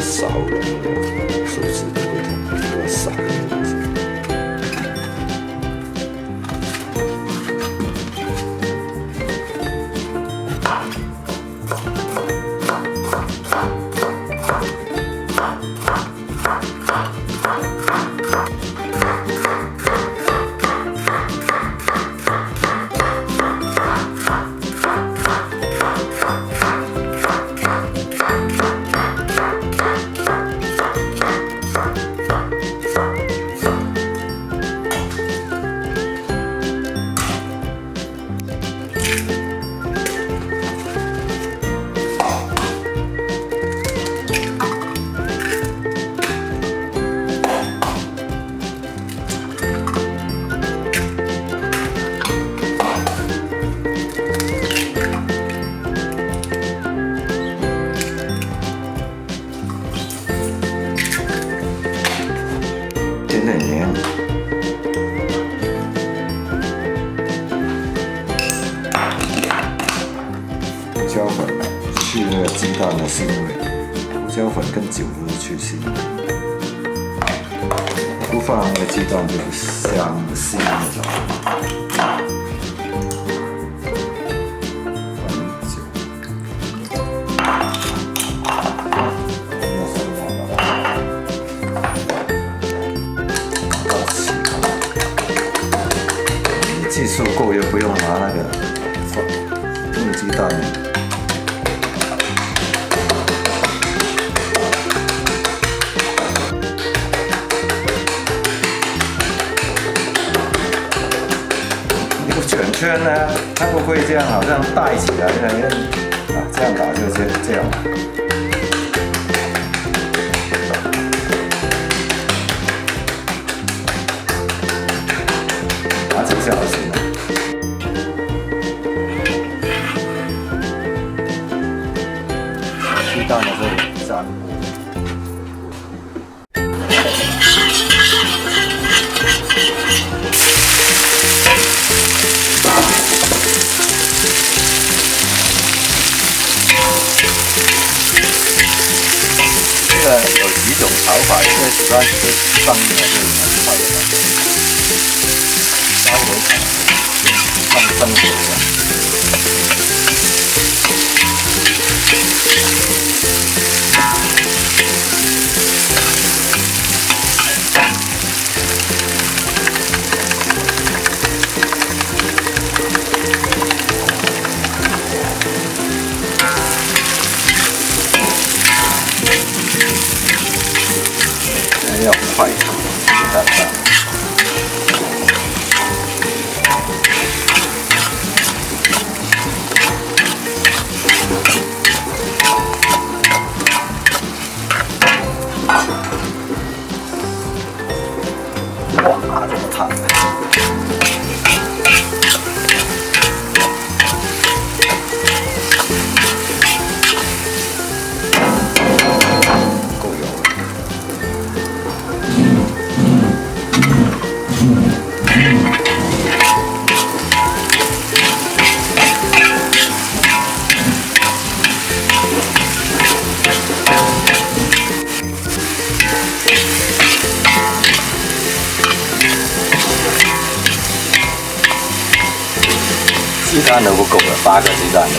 少了，是不是比较少？甜点黏，胡椒粉去那个鸡蛋的腥味，胡椒粉跟酒都是去腥，不放那个鸡蛋就是香腥那种。技术够又不用拿那个用鸡蛋。一个圈圈呢，它不会这样，好像带起来的，这样打就这样。拿几下就行了。鸡蛋的时候沾。这个有几种炒法，有些喜欢吃生的，就是很快的，稍微放生火的。要快炒，看看。哇，这么烫！够油了。鸡蛋都不够了，8个鸡蛋了。